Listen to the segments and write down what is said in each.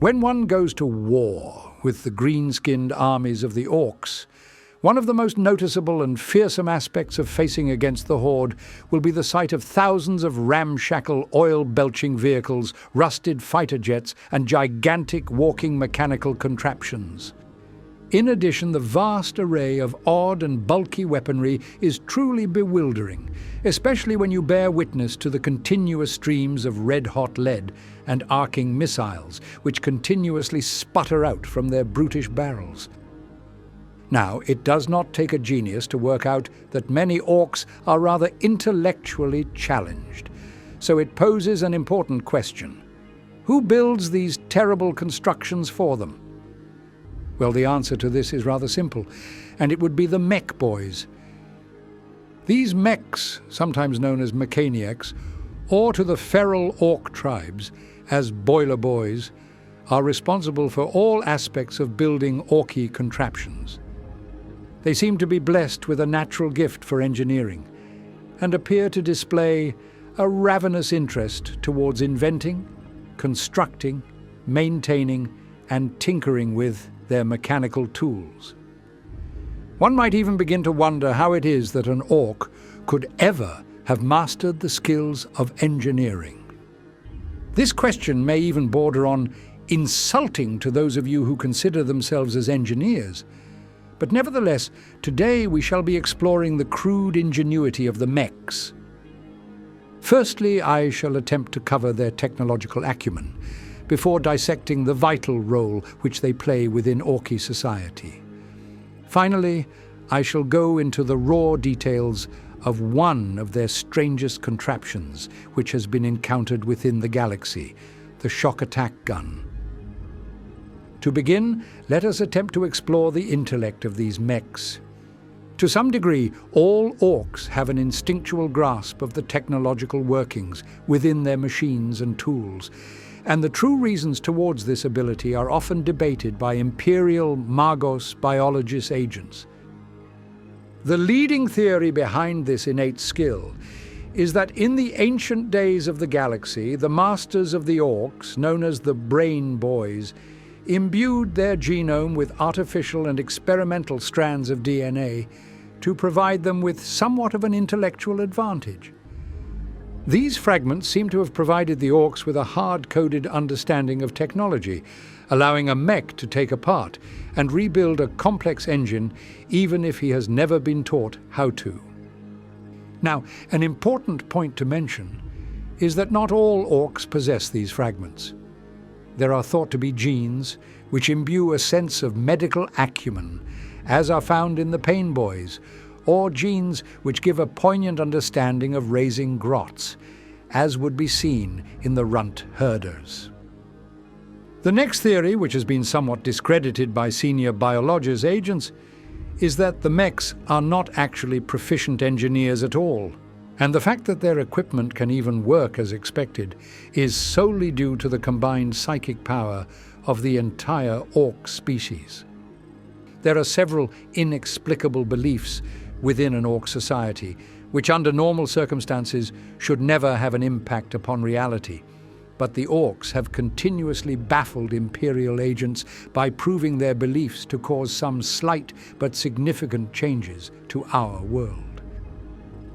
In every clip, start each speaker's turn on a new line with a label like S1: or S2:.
S1: When one goes to war with the green-skinned armies of the orcs, one of the most noticeable and fearsome aspects of facing against the Horde will be the sight of thousands of ramshackle, oil-belching vehicles, rusted fighter jets, and gigantic walking mechanical contraptions. In addition, the vast array of odd and bulky weaponry is truly bewildering, especially when you bear witness to the continuous streams of red-hot lead and arcing missiles, which continuously sputter out from their brutish barrels. Now, it does not take a genius to work out that many orcs are rather intellectually challenged, so it poses an important question. Who builds these terrible constructions for them? Well, the answer to this is rather simple, and it would be the mech boys. These mechs, sometimes known as mechaniacs, or to the feral orc tribes as boiler boys, are responsible for all aspects of building orky contraptions. They seem to be blessed with a natural gift for engineering, and appear to display a ravenous interest towards inventing, constructing, maintaining, and tinkering with their mechanical tools. One might even begin to wonder how it is that an orc could ever have mastered the skills of engineering. This question may even border on insulting to those of you who consider themselves as engineers, but nevertheless, today we shall be exploring the crude ingenuity of the mechs. Firstly, I shall attempt to cover their technological acumen, before dissecting the vital role which they play within Orky society. Finally, I shall go into the raw details of one of their strangest contraptions which has been encountered within the galaxy, the Shokk Attack Gun. To begin, let us attempt to explore the intellect of these mechs. To some degree, all orcs have an instinctual grasp of the technological workings within their machines and tools, and the true reasons towards this ability are often debated by Imperial Magos biologist agents. The leading theory behind this innate skill is that in the ancient days of the galaxy, the masters of the orcs, known as the Brain Boys, imbued their genome with artificial and experimental strands of DNA to provide them with somewhat of an intellectual advantage. These fragments seem to have provided the orcs with a hard-coded understanding of technology, allowing a mech to take apart and rebuild a complex engine even if he has never been taught how to. Now, an important point to mention is that not all orcs possess these fragments. There are thought to be genes which imbue a sense of medical acumen, as are found in the Pain Boys, or genes which give a poignant understanding of raising grots, as would be seen in the runt herders. The next theory, which has been somewhat discredited by senior biologist agents, is that the mechs are not actually proficient engineers at all, and the fact that their equipment can even work as expected is solely due to the combined psychic power of the entire orc species. There are several inexplicable beliefs within an orc society, which under normal circumstances should never have an impact upon reality. But the orcs have continuously baffled Imperial agents by proving their beliefs to cause some slight but significant changes to our world.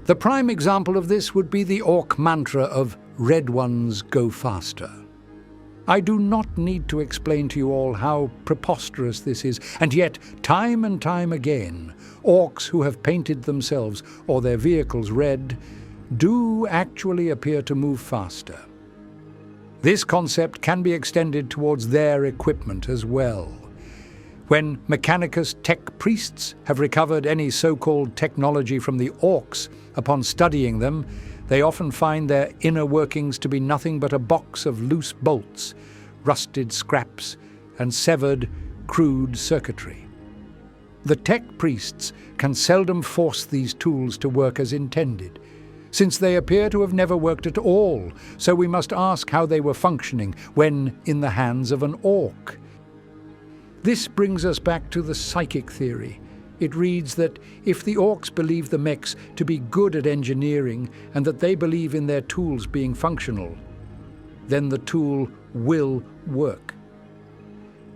S1: The prime example of this would be the orc mantra of "Red Ones go faster." I do not need to explain to you all how preposterous this is, and yet, time and time again, orcs who have painted themselves or their vehicles red do actually appear to move faster. This concept can be extended towards their equipment as well. When Mechanicus tech priests have recovered any so-called technology from the orcs, upon studying them, they often find their inner workings to be nothing but a box of loose bolts, rusted scraps, and severed, crude circuitry. The tech priests can seldom force these tools to work as intended, since they appear to have never worked at all, so we must ask how they were functioning when in the hands of an orc. This brings us back to the psychic theory. It reads that if the orcs believe the mechs to be good at engineering and that they believe in their tools being functional, then the tool will work.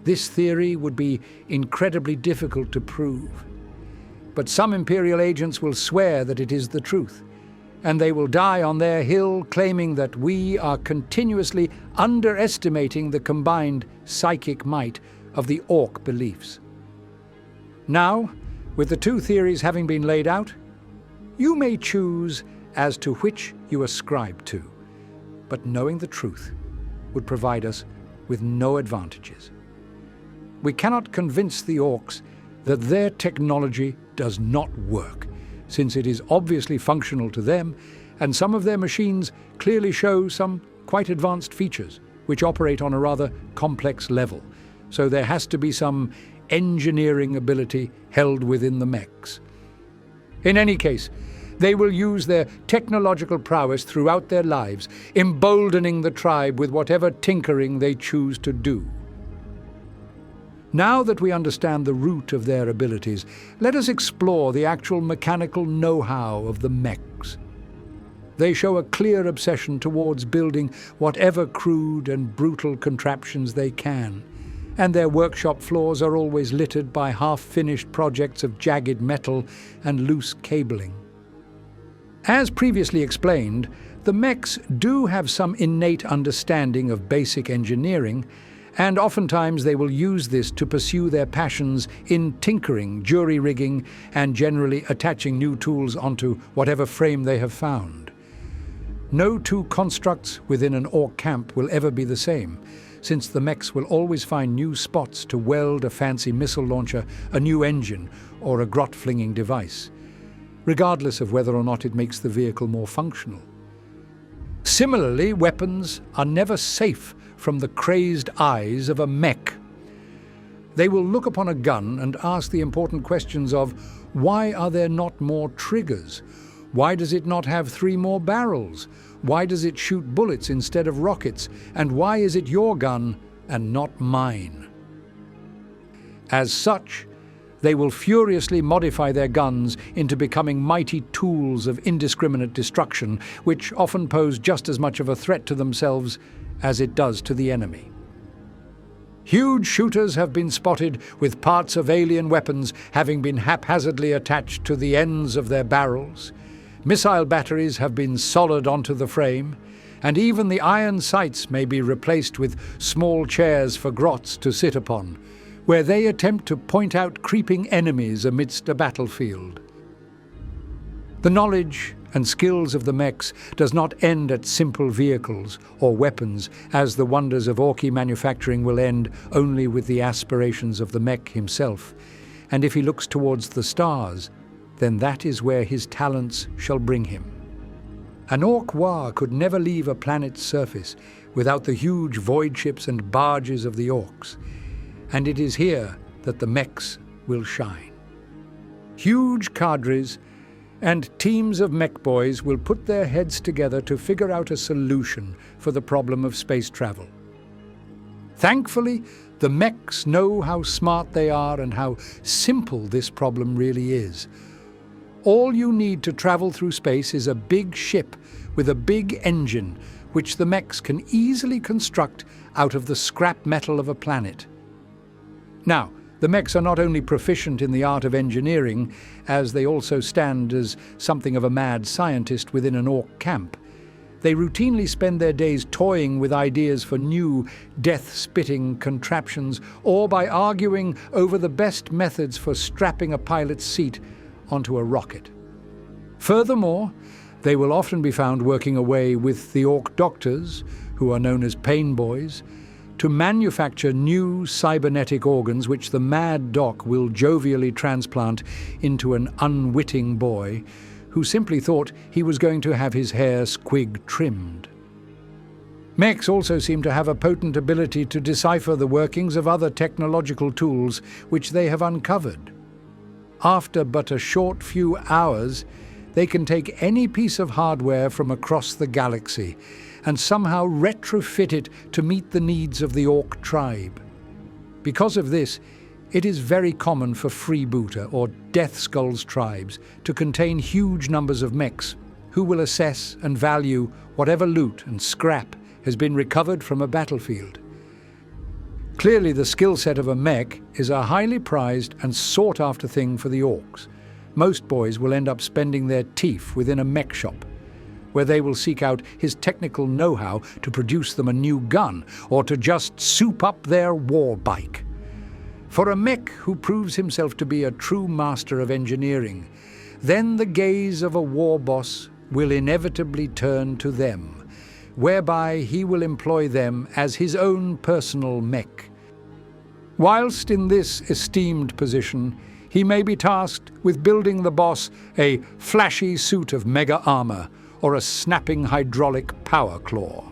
S1: This theory would be incredibly difficult to prove. But some Imperial agents will swear that it is the truth, and they will die on their hill claiming that we are continuously underestimating the combined psychic might of the ORK beliefs. Now, with the two theories having been laid out, you may choose as to which you ascribe to, but knowing the truth would provide us with no advantages. We cannot convince the orcs that their technology does not work, since it is obviously functional to them, and some of their machines clearly show some quite advanced features, which operate on a rather complex level. So there has to be some engineering ability held within the mechs. In any case, they will use their technological prowess throughout their lives, emboldening the tribe with whatever tinkering they choose to do. Now that we understand the root of their abilities, let us explore the actual mechanical know-how of the mechs. They show a clear obsession towards building whatever crude and brutal contraptions they can, and their workshop floors are always littered by half-finished projects of jagged metal and loose cabling. As previously explained, the mechs do have some innate understanding of basic engineering, and oftentimes they will use this to pursue their passions in tinkering, jury-rigging, and generally attaching new tools onto whatever frame they have found. No two constructs within an orc camp will ever be the same, since the mechs will always find new spots to weld a fancy missile launcher, a new engine, or a grot-flinging device, regardless of whether or not it makes the vehicle more functional. Similarly, weapons are never safe from the crazed eyes of a mech. They will look upon a gun and ask the important questions of, why are there not more triggers? Why does it not have 3 more barrels? Why does it shoot bullets instead of rockets? And why is it your gun and not mine? As such, they will furiously modify their guns into becoming mighty tools of indiscriminate destruction, which often pose just as much of a threat to themselves as it does to the enemy. Huge shooters have been spotted with parts of alien weapons having been haphazardly attached to the ends of their barrels. Missile batteries have been soldered onto the frame, and even the iron sights may be replaced with small chairs for grots to sit upon, where they attempt to point out creeping enemies amidst a battlefield. The knowledge and skills of the mechs does not end at simple vehicles or weapons, as the wonders of Orky manufacturing will end only with the aspirations of the mech himself. And if he looks towards the stars, then that is where his talents shall bring him. An orc war could never leave a planet's surface without the huge void ships and barges of the orcs, and it is here that the mechs will shine. Huge cadres and teams of mech boys will put their heads together to figure out a solution for the problem of space travel. Thankfully, the mechs know how smart they are and how simple this problem really is. All you need to travel through space is a big ship with a big engine, which the mechs can easily construct out of the scrap metal of a planet. Now, the mechs are not only proficient in the art of engineering, as they also stand as something of a mad scientist within an orc camp. They routinely spend their days toying with ideas for new, death-spitting contraptions, or by arguing over the best methods for strapping a pilot's seat onto a rocket. Furthermore, they will often be found working away with the orc doctors, who are known as pain boys, to manufacture new cybernetic organs which the mad doc will jovially transplant into an unwitting boy who simply thought he was going to have his hair squig trimmed. Mechs also seem to have a potent ability to decipher the workings of other technological tools which they have uncovered. After but a short few hours, they can take any piece of hardware from across the galaxy and somehow retrofit it to meet the needs of the orc tribe. Because of this, it is very common for freebooter or Death Skulls tribes to contain huge numbers of mechs who will assess and value whatever loot and scrap has been recovered from a battlefield. Clearly, the skill set of a mech is a highly prized and sought-after thing for the orcs. Most boys will end up spending their teeth within a Mekshop, where they will seek out his technical know-how to produce them a new gun or to just soup up their war bike. For a mech who proves himself to be a true master of engineering, then the gaze of a war boss will inevitably turn to them, whereby he will employ them as his own personal mech. Whilst in this esteemed position, he may be tasked with building the boss a flashy suit of mega armor or a snapping hydraulic power claw.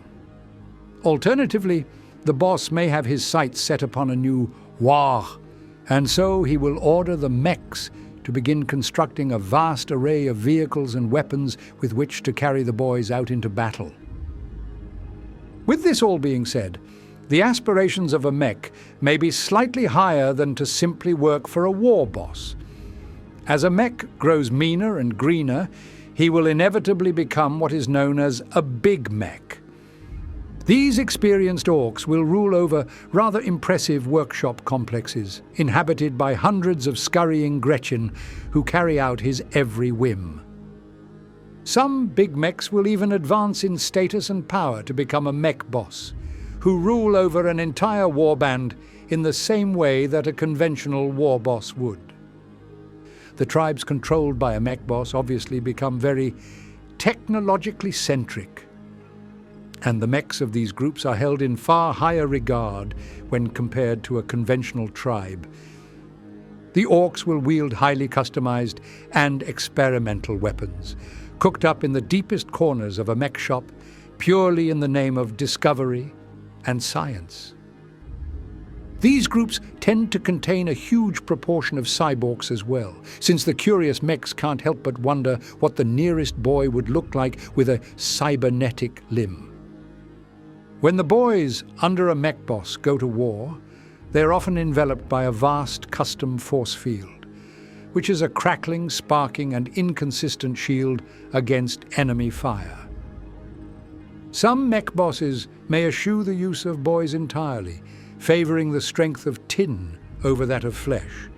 S1: Alternatively, the boss may have his sights set upon a new war, and so he will order the mechs to begin constructing a vast array of vehicles and weapons with which to carry the boys out into battle. With this all being said, the aspirations of a mech may be slightly higher than to simply work for a war boss. As a mech grows meaner and greener, he will inevitably become what is known as a big mech. These experienced orcs will rule over rather impressive workshop complexes, inhabited by hundreds of scurrying Gretchen who carry out his every whim. Some big mechs will even advance in status and power to become a mech boss, who rule over an entire warband in the same way that a conventional war boss would. The tribes controlled by a mech boss obviously become very technologically centric, and the mechs of these groups are held in far higher regard when compared to a conventional tribe. The orcs will wield highly customized and experimental weapons, cooked up in the deepest corners of a Mekshop, purely in the name of discovery and science. These groups tend to contain a huge proportion of cyborgs as well, since the curious mechs can't help but wonder what the nearest boy would look like with a cybernetic limb. When the boys under a mech boss go to war, they're often enveloped by a vast custom force field, which is a crackling, sparking and inconsistent shield against enemy fire. Some mech bosses may eschew the use of boys entirely, favouring the strength of tin over that of flesh.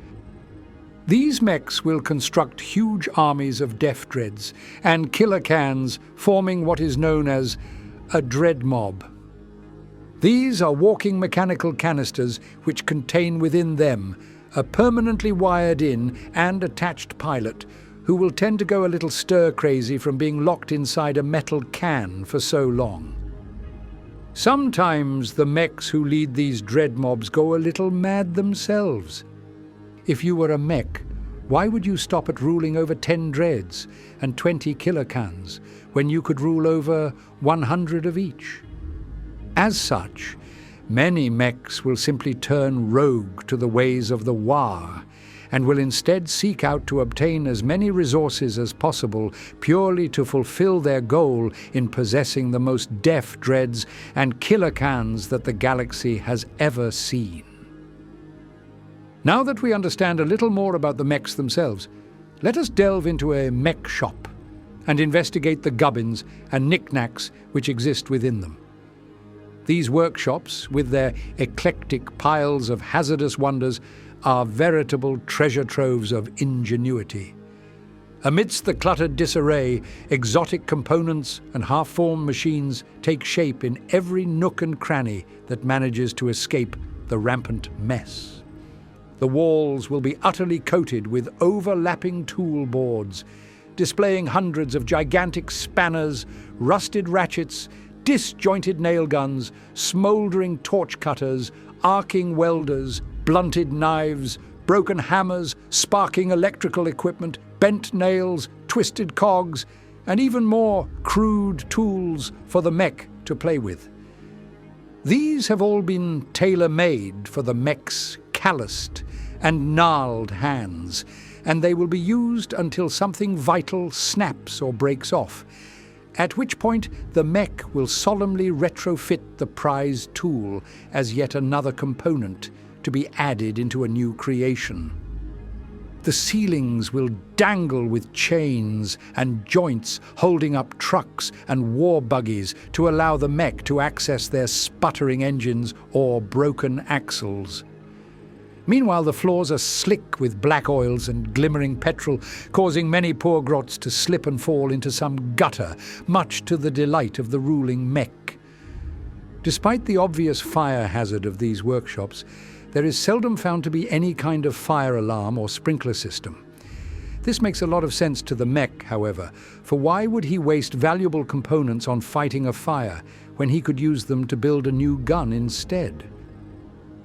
S1: These mechs will construct huge armies of death dreads and killer cans, forming what is known as a dread mob. These are walking mechanical canisters which contain within them a permanently wired-in and attached pilot who will tend to go a little stir-crazy from being locked inside a metal can for so long. Sometimes the mechs who lead these dread mobs go a little mad themselves. If you were a mech, why would you stop at ruling over 10 dreads and 20 killer cans when you could rule over 100 of each? As such, many mechs will simply turn rogue to the ways of the war and will instead seek out to obtain as many resources as possible purely to fulfill their goal in possessing the most death dreads and killer cans that the galaxy has ever seen. Now that we understand a little more about the mechs themselves, let us delve into a mech shop and investigate the gubbins and knickknacks which exist within them. These workshops, with their eclectic piles of hazardous wonders, are veritable treasure troves of ingenuity. Amidst the cluttered disarray, exotic components and half-formed machines take shape in every nook and cranny that manages to escape the rampant mess. The walls will be utterly coated with overlapping tool boards, displaying hundreds of gigantic spanners, rusted ratchets, disjointed nail guns, smouldering torch cutters, arcing welders, blunted knives, broken hammers, sparking electrical equipment, bent nails, twisted cogs, and even more crude tools for the mech to play with. These have all been tailor-made for the mech's calloused and gnarled hands, and they will be used until something vital snaps or breaks off, at which point the mech will solemnly retrofit the prized tool as yet another component to be added into a new creation. The ceilings will dangle with chains and joints holding up trucks and war buggies to allow the mech to access their sputtering engines or broken axles. Meanwhile, the floors are slick with black oils and glimmering petrol, causing many poor grots to slip and fall into some gutter, much to the delight of the ruling mech. Despite the obvious fire hazard of these workshops, there is seldom found to be any kind of fire alarm or sprinkler system. This makes a lot of sense to the mech, however, for why would he waste valuable components on fighting a fire when he could use them to build a new gun instead?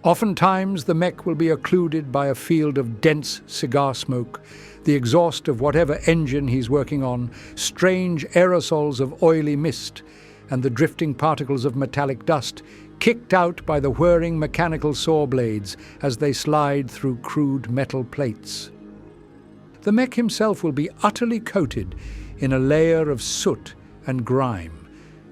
S1: Oftentimes, the mech will be occluded by a field of dense cigar smoke, the exhaust of whatever engine he's working on, strange aerosols of oily mist, and the drifting particles of metallic dust kicked out by the whirring mechanical saw blades as they slide through crude metal plates. The mech himself will be utterly coated in a layer of soot and grime,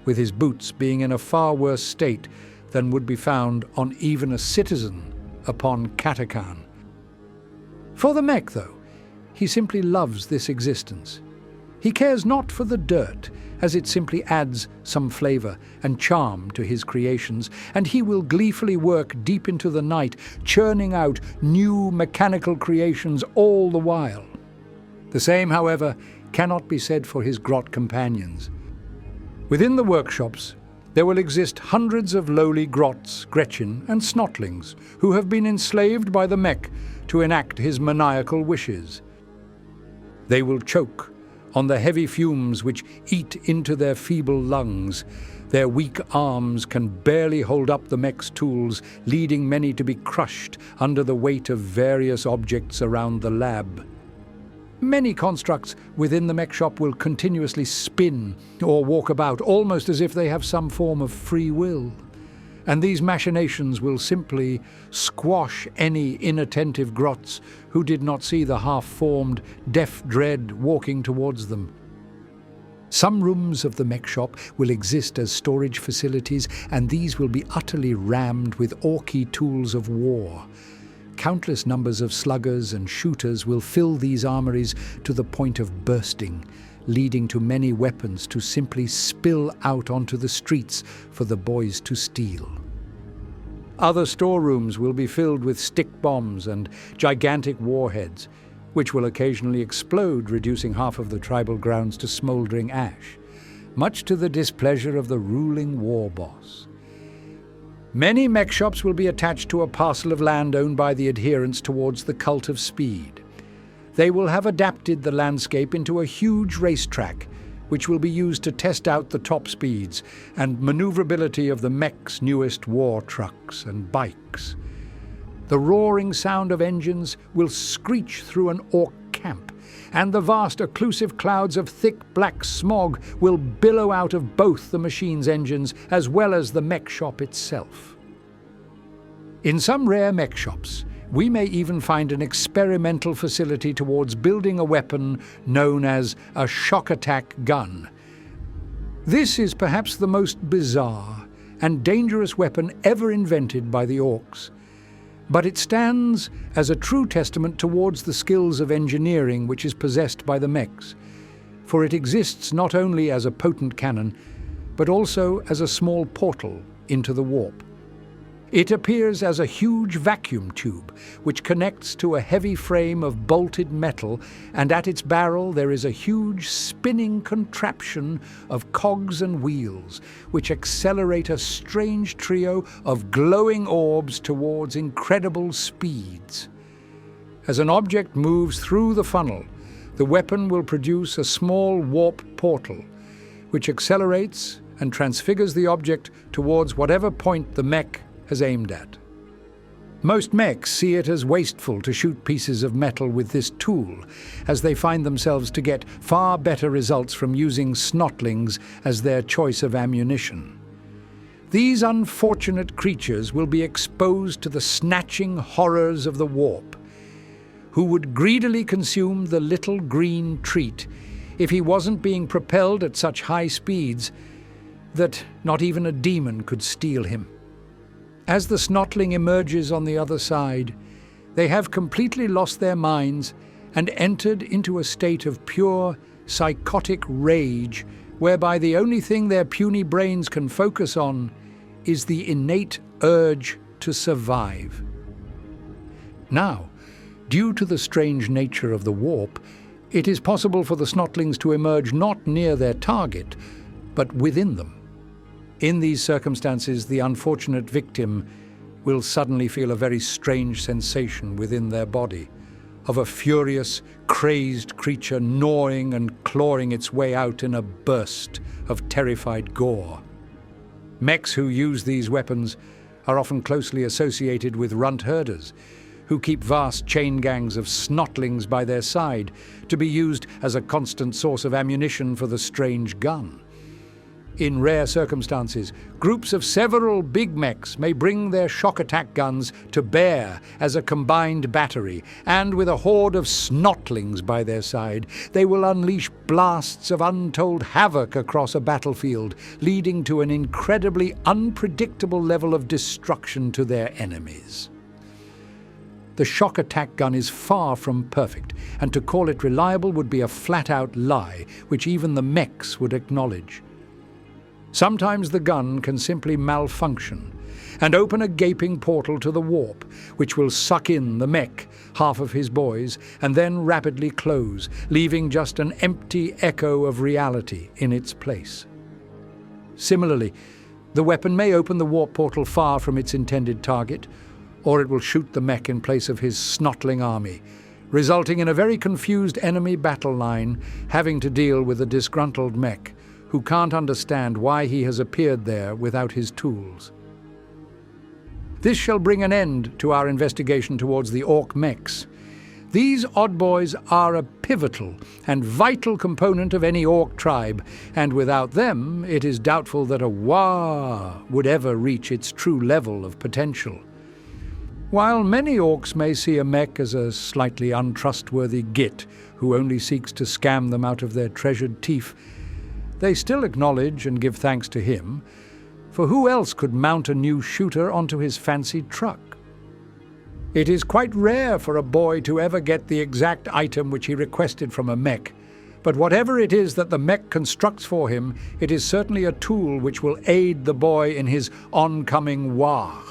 S1: with his boots being in a far worse state than would be found on even a citizen upon Katakan. For the mech, though, he simply loves this existence. He cares not for the dirt, as it simply adds some flavor and charm to his creations, and he will gleefully work deep into the night, churning out new mechanical creations all the while. The same, however, cannot be said for his grot companions. Within the workshops, there will exist hundreds of lowly grots, Gretchen, and snotlings who have been enslaved by the mech to enact his maniacal wishes. They will choke on the heavy fumes which eat into their feeble lungs. Their weak arms can barely hold up the mech's tools, leading many to be crushed under the weight of various objects around the lab. Many constructs within the Mekshop will continuously spin or walk about, almost as if they have some form of free will. And these machinations will simply squash any inattentive grots who did not see the half-formed, deaf dread walking towards them. Some rooms of the Mekshop will exist as storage facilities, and these will be utterly rammed with Orky tools of war. Countless numbers of sluggers and shooters will fill these armories to the point of bursting, leading to many weapons to simply spill out onto the streets for the boys to steal. Other storerooms will be filled with stick bombs and gigantic warheads, which will occasionally explode, reducing half of the tribal grounds to smouldering ash, much to the displeasure of the ruling war boss. Many mech shops will be attached to a parcel of land owned by the adherents towards the cult of speed. They will have adapted the landscape into a huge racetrack, which will be used to test out the top speeds and maneuverability of the mech's newest war trucks and bikes. The roaring sound of engines will screech through an orc camp, and the vast occlusive clouds of thick black smog will billow out of both the machine's engines as well as the mech shop itself. In some rare mech shops, we may even find an experimental facility towards building a weapon known as a Shokk Attack Gun. This is perhaps the most bizarre and dangerous weapon ever invented by the orcs, but it stands as a true testament towards the skills of engineering which is possessed by the mechs, for it exists not only as a potent cannon, but also as a small portal into the warp. It appears as a huge vacuum tube, which connects to a heavy frame of bolted metal, and at its barrel there is a huge spinning contraption of cogs and wheels, which accelerate a strange trio of glowing orbs towards incredible speeds. As an object moves through the funnel, the weapon will produce a small warp portal, which accelerates and transfigures the object towards whatever point the mech has aimed at. Most mechs see it as wasteful to shoot pieces of metal with this tool, as they find themselves to get far better results from using snotlings as their choice of ammunition. These unfortunate creatures will be exposed to the snatching horrors of the warp, who would greedily consume the little green treat if he wasn't being propelled at such high speeds that not even a demon could steal him. As the snotling emerges on the other side, they have completely lost their minds and entered into a state of pure, psychotic rage whereby the only thing their puny brains can focus on is the innate urge to survive. Now, due to the strange nature of the warp, it is possible for the snotlings to emerge not near their target, but within them. In these circumstances, the unfortunate victim will suddenly feel a very strange sensation within their body, of a furious, crazed creature gnawing and clawing its way out in a burst of terrified gore. Meks who use these weapons are often closely associated with runt herders, who keep vast chain gangs of snotlings by their side to be used as a constant source of ammunition for the strange gun. In rare circumstances, groups of several big mechs may bring their Shokk Attack Guns to bear as a combined battery, and with a horde of snotlings by their side, they will unleash blasts of untold havoc across a battlefield, leading to an incredibly unpredictable level of destruction to their enemies. The Shokk Attack Gun is far from perfect, and to call it reliable would be a flat-out lie, which even the mechs would acknowledge. Sometimes the gun can simply malfunction and open a gaping portal to the warp, which will suck in the mech, half of his boys, and then rapidly close, leaving just an empty echo of reality in its place. Similarly, the weapon may open the warp portal far from its intended target, or it will shoot the mech in place of his snotling army, resulting in a very confused enemy battle line having to deal with a disgruntled mech who can't understand why he has appeared there without his tools. This shall bring an end to our investigation towards the ORK MEKS. These odd boys are a pivotal and vital component of any orc tribe, and without them it is doubtful that a Wa would ever reach its true level of potential. While many orcs may see a mech as a slightly untrustworthy git who only seeks to scam them out of their treasured teeth, they still acknowledge and give thanks to him, for who else could mount a new shooter onto his fancy truck? It is quite rare for a boy to ever get the exact item which he requested from a mech, but whatever it is that the mech constructs for him, it is certainly a tool which will aid the boy in his oncoming Wa.